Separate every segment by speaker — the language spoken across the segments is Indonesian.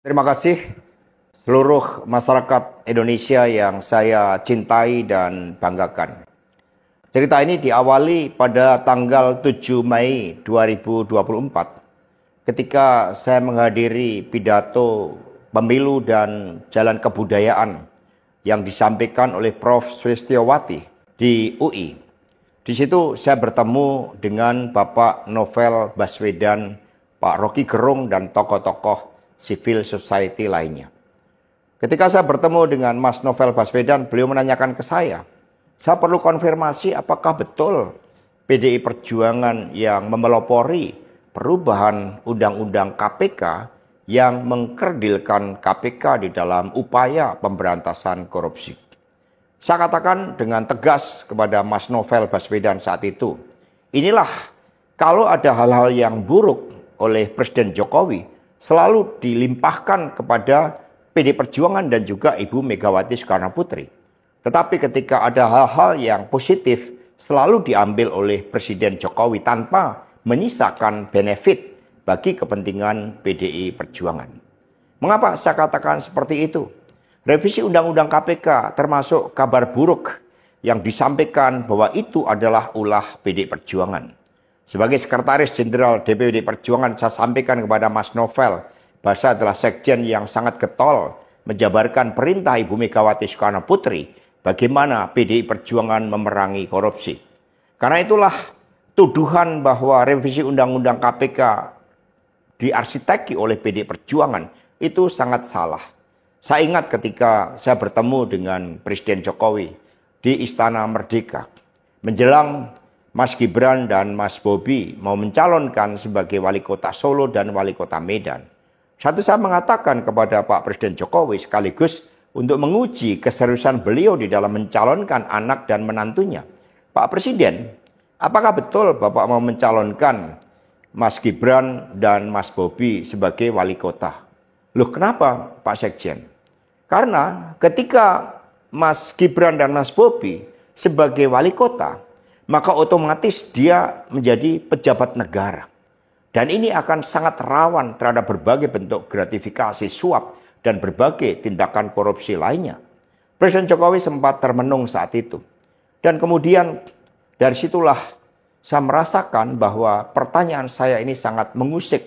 Speaker 1: Terima kasih seluruh masyarakat Indonesia yang saya cintai dan banggakan. Cerita ini diawali pada tanggal 7 Mei 2024 ketika saya menghadiri pidato pemilu dan jalan kebudayaan yang disampaikan oleh Prof. Sulistyowati di UI. Di situ saya bertemu dengan Bapak Novel Baswedan, Pak Rocky Gerung, dan tokoh-tokoh civil society lainnya. Ketika saya bertemu dengan Mas Novel Baswedan, beliau menanyakan ke saya perlu konfirmasi apakah betul PDI Perjuangan yang memelopori perubahan Undang-Undang KPK yang mengkerdilkan KPK di dalam upaya pemberantasan korupsi. Saya katakan dengan tegas kepada Mas Novel Baswedan saat itu, inilah kalau ada hal-hal yang buruk oleh Presiden Jokowi, selalu dilimpahkan kepada PDI Perjuangan dan juga Ibu Megawati Soekarno Putri. Tetapi ketika ada hal-hal yang positif, selalu diambil oleh Presiden Jokowi tanpa menyisakan benefit bagi kepentingan PDI Perjuangan. Mengapa saya katakan seperti itu? Revisi Undang-Undang KPK termasuk kabar buruk yang disampaikan bahwa itu adalah ulah PDI Perjuangan. Sebagai Sekretaris Jenderal DPD Perjuangan, saya sampaikan kepada Mas Novel bahwa saya adalah sekjen yang sangat getol menjabarkan perintah Ibu Megawati Soekarno Putri bagaimana PDI Perjuangan memerangi korupsi. Karena itulah tuduhan bahwa revisi Undang-Undang KPK diarsiteki oleh PDI Perjuangan itu sangat salah. Saya ingat ketika saya bertemu dengan Presiden Jokowi di Istana Merdeka menjelang Mas Gibran dan Mas Bobi mau mencalonkan sebagai wali kota Solo dan wali kota Medan. Saya mengatakan kepada Pak Presiden Jokowi sekaligus untuk menguji keseriusan beliau di dalam mencalonkan anak dan menantunya. Pak Presiden, apakah betul Bapak mau mencalonkan Mas Gibran dan Mas Bobi sebagai wali kota? Loh, kenapa Pak Sekjen? Karena ketika Mas Gibran dan Mas Bobi sebagai wali kota, maka otomatis dia menjadi pejabat negara. Dan ini akan sangat rawan terhadap berbagai bentuk gratifikasi, suap, dan berbagai tindakan korupsi lainnya. Presiden Jokowi sempat termenung saat itu. Dan kemudian dari situlah saya merasakan bahwa pertanyaan saya ini sangat mengusik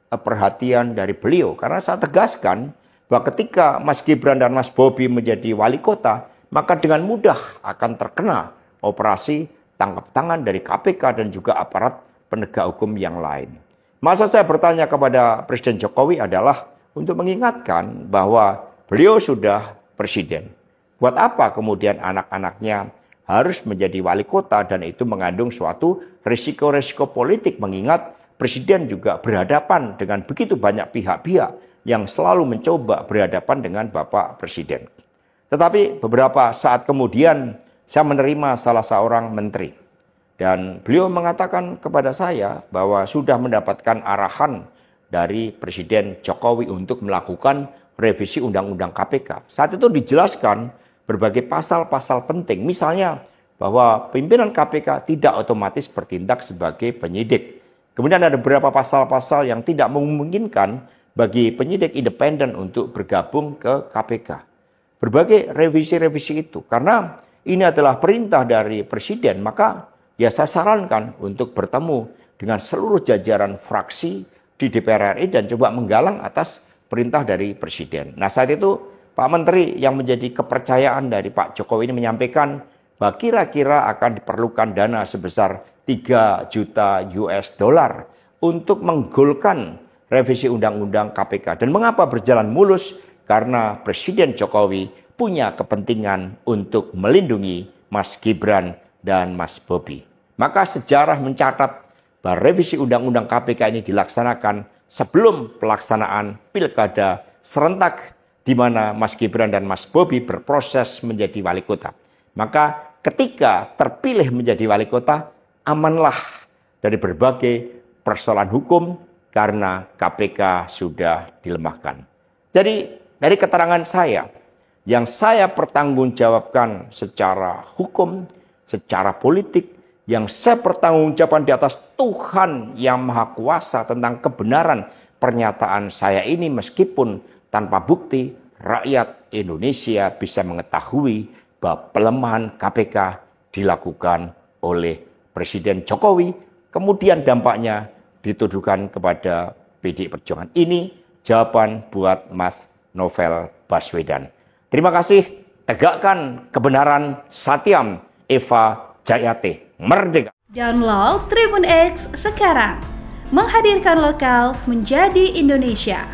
Speaker 1: perhatian dari beliau. Karena saya tegaskan bahwa ketika Mas Gibran dan Mas Bobi menjadi wali kota, maka dengan mudah akan terkena operasi tangkap tangan dari KPK dan juga aparat penegak hukum yang lain. Maksud saya bertanya kepada Presiden Jokowi adalah untuk mengingatkan bahwa beliau sudah presiden. Buat apa kemudian anak-anaknya harus menjadi wali kota dan itu mengandung suatu risiko-risiko politik mengingat presiden juga berhadapan dengan begitu banyak pihak-pihak yang selalu mencoba berhadapan dengan Bapak Presiden. Tetapi beberapa saat kemudian saya menerima salah seorang menteri dan beliau mengatakan kepada saya bahwa sudah mendapatkan arahan dari Presiden Jokowi untuk melakukan revisi Undang-Undang KPK. Saat itu dijelaskan berbagai pasal-pasal penting, misalnya bahwa pimpinan KPK tidak otomatis bertindak sebagai penyidik. Kemudian ada beberapa pasal-pasal yang tidak memungkinkan bagi penyidik independen untuk bergabung ke KPK. Berbagai revisi-revisi itu, karena ini adalah perintah dari Presiden, maka ya saya sarankan untuk bertemu dengan seluruh jajaran fraksi di DPR RI dan coba menggalang atas perintah dari Presiden. Nah saat itu Pak Menteri yang menjadi kepercayaan dari Pak Jokowi ini menyampaikan bahwa kira-kira akan diperlukan dana sebesar 3 juta US dollar untuk menggolkan revisi Undang-Undang KPK. Dan mengapa berjalan mulus? Karena Presiden Jokowi punya kepentingan untuk melindungi Mas Gibran dan Mas Bobi. Maka sejarah mencatat bahwa revisi Undang-Undang KPK ini dilaksanakan sebelum pelaksanaan pilkada serentak di mana Mas Gibran dan Mas Bobi berproses menjadi wali kota. Maka ketika terpilih menjadi wali kota, amanlah dari berbagai persoalan hukum karena KPK sudah dilemahkan. Jadi dari keterangan saya, yang saya pertanggungjawabkan secara hukum, secara politik, yang saya pertanggungjawabkan di atas Tuhan yang Maha Kuasa tentang kebenaran pernyataan saya ini meskipun tanpa bukti, rakyat Indonesia bisa mengetahui bahwa pelemahan KPK dilakukan oleh Presiden Jokowi, kemudian dampaknya dituduhkan kepada PDI Perjuangan. Ini jawaban buat Mas Novel Baswedan. Terima kasih, tegakkan kebenaran, Satyam Eva Jayate, merdeka.
Speaker 2: Download Tribun X sekarang, menghadirkan lokal menjadi Indonesia.